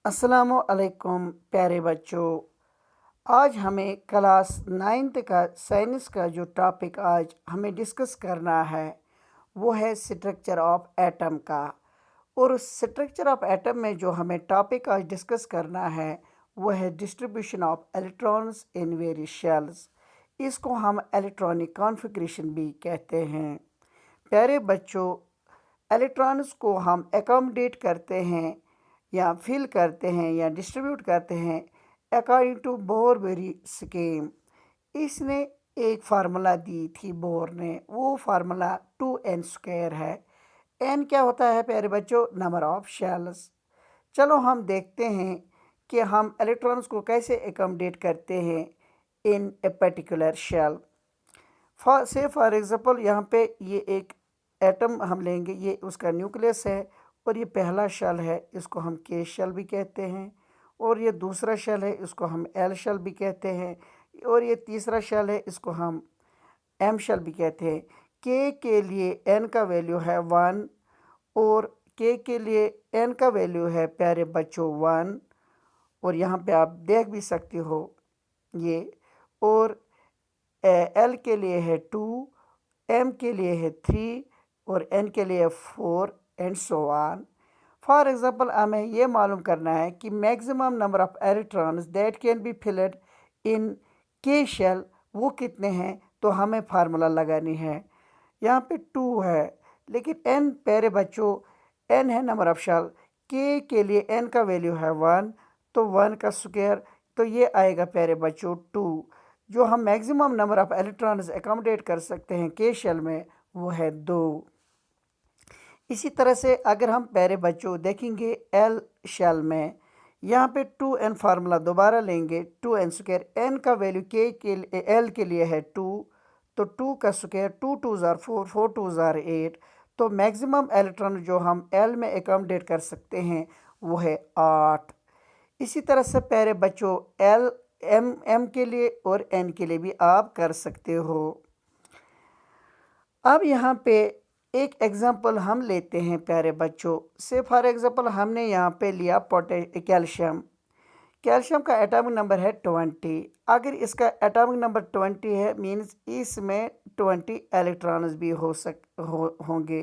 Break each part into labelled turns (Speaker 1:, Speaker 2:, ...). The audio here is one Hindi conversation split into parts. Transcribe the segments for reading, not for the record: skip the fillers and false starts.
Speaker 1: अस्सलामुअलैकुम प्यारे बच्चों। आज हमें क्लास 9th का साइंस का जो टॉपिक आज हमें डिस्कस करना है वो है स्ट्रक्चर ऑफ एटम का। और उस स्ट्रक्चर ऑफ एटम में जो हमें टॉपिक आज डिस्कस करना है वो है distribution of electrons in various shells. इसको हम इलेक्ट्रॉनिक कॉन्फ़िगरेशन भी कहते हैं। प्यारे बच्चों, इलेक्ट्रॉन्स को हम एकोमोडेट करते हैं या फिल करते हैं या डिस्ट्रीब्यूट करते हैं अकॉर्डिंग टू बोर-बेरी स्कीम। इसने एक फार्मूला दी थी बोर ने, वो फार्मूला 2n² है। n क्या होता है प्यारे बच्चों? Number of shells. चलो हम देखते हैं कि हम इलेक्ट्रॉन्स को कैसे एकोमोडेट करते हैं in a particular shell. For example यहाँ पे ये एक एटम हम लेंगे, ये उसका न्यूक्लियस है और ये पहला शेल है, इसको हम के शेल भी कहते हैं। और ये दूसरा शेल है, इसको हम एल शेल भी कहते हैं। और ये तीसरा शेल है, इसको हम एम शेल भी कहते हैं। के लिए एन का वैल्यू है 1 और के लिए एन का वैल्यू है प्यारे बच्चों 1। और यहाँ पे आप देख भी सकते हो ये। और एल के लिए है 2, एम के लिए है 3 और एन के लिए 4 and so on. For example हमें ये मालूम करना है कि maximum number of electrons that can be filled in के शेल वो कितने हैं, तो हमें फार्मूला लगानी है। यहाँ पे 2 है लेकिन एन प्यारे बच्चों एन है नंबर ऑफ शेल। के लिए एन का वैल्यू है 1, तो 1 का स्क्वायर, तो ये आएगा प्यारे बच्चों 2। जो हम maximum number of electrons accommodate कर सकते हैं के शेल में वो है 2। इसी तरह से अगर हम प्यारे बच्चों देखेंगे एल शेल में, यहाँ पे 2n फार्मूला दोबारा लेंगे, 2n²। n का वैल्यू के लिए एल के लिए है 2, तो 2 का स्क्वायर, 2 2 ज़ार 4, 4 2 ज़ार 8। तो मैक्सिमम इलेक्ट्रॉन जो हम एल में एकोमोडेट कर सकते हैं वो है 8। इसी तरह से प्यारे बच्चों एल एम के लिए और एन के लिए भी आप कर सकते हो। अब यहाँ पे एक एग्जांपल हम लेते हैं प्यारे बच्चों से। फॉर एग्जांपल हमने यहाँ पे लिया कैल्शियम। कैल्शियम का एटॉमिक नंबर है 20। अगर इसका एटॉमिक नंबर 20 है मीन्स इसमें 20 इलेक्ट्रॉन्स भी होंगे।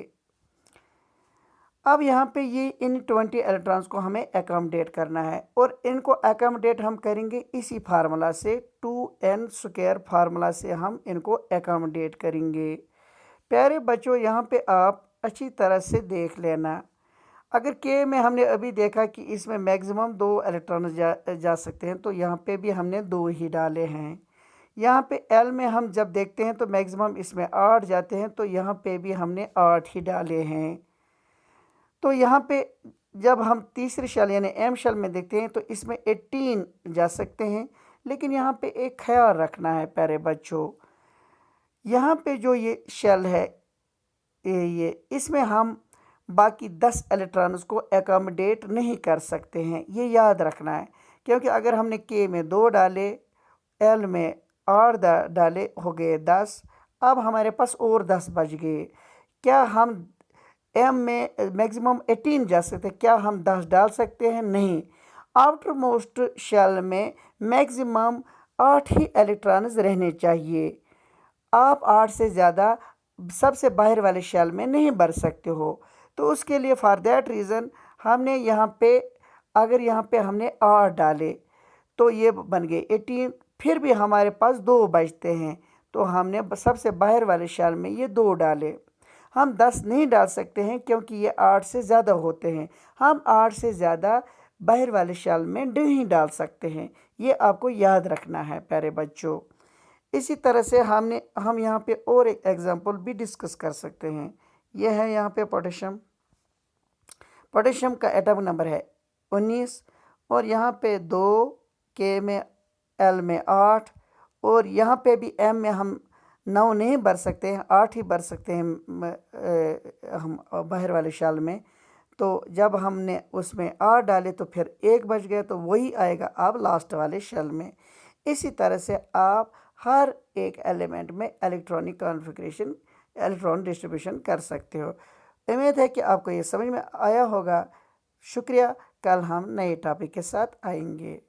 Speaker 1: अब यहाँ पे ये इन 20 इलेक्ट्रॉन्स को हमें एकोमोडेट करना है और इनको एकोमोडेट हम करेंगे इसी फार्मूला से, 2n² फार्मूला से हम इनको एकोमोडेट करेंगे। प्यारे बच्चों यहाँ पे आप अच्छी तरह से देख लेना। अगर के में हमने अभी देखा कि इसमें मैक्सिमम 2 इलेक्ट्रॉन जा सकते हैं, तो यहाँ पे भी हमने 2 ही डाले हैं। यहाँ पे एल में हम जब देखते हैं तो मैक्सिमम इसमें 8 जाते हैं, तो यहाँ पे भी हमने 8 ही डाले हैं। तो यहाँ पे जब हम तीसरे शेल यानी एम शेल में देखते हैं तो इसमें 18 जा सकते हैं। लेकिन यहाँ पे एक ख्याल रखना है प्यारे बच्चों, यहाँ पे जो ये शेल है ये इसमें हम बाकी 10 इलेक्ट्रॉन्स को एकोमोडेट नहीं कर सकते हैं, ये याद रखना है। क्योंकि अगर हमने के में 2 डाले, एल में 8 डाले, हो गए 10। अब हमारे पास और 10 बच गए। क्या हम एम में मैक्सिमम 18 जा सकते हैं, क्या हम 10 डाल सकते हैं? नहीं। आफ्टर मोस्ट शेल में मैक्सिमम 8 ही इलेक्ट्रॉन्स रहने चाहिए। आप 8 से ज़्यादा सबसे बाहर वाले शेल में नहीं भर सकते हो। तो उसके लिए फॉर दैट रीज़न हमने यहाँ पे, अगर यहाँ पे हमने 8 डाले तो ये बन गए 18, फिर भी हमारे पास 2 बचते हैं, तो हमने सबसे बाहर वाले शेल में ये 2 डाले। हम 10 नहीं डाल सकते हैं क्योंकि ये 8 से ज़्यादा होते हैं। हम 8 से ज़्यादा बाहर वाले शेल में नहीं डाल सकते हैं, ये आपको याद रखना है प्यारे बच्चों। इसी तरह से हम यहाँ पे और एक एग्जांपल भी डिस्कस कर सकते हैं। यह है यहाँ पे पोटेशियम। पोटेशियम का एटॉमिक नंबर है 19 और यहाँ पे 2, के में, एल में 8 और यहाँ पे भी एम में हम 9 नहीं भर सकते हैं, 8 ही भर सकते हैं हम बाहर वाले शेल में। तो जब हमने उसमें 8 डाले तो फिर 1 बच गया, तो वही आएगा अब लास्ट वाले शेल में। इसी तरह से आप हर एक एलिमेंट में इलेक्ट्रॉनिक कॉन्फ़िगरेशन, इलेक्ट्रॉन डिस्ट्रीब्यूशन कर सकते हो। उम्मीद है कि आपको ये समझ में आया होगा। शुक्रिया। कल हम नए टॉपिक के साथ आएंगे।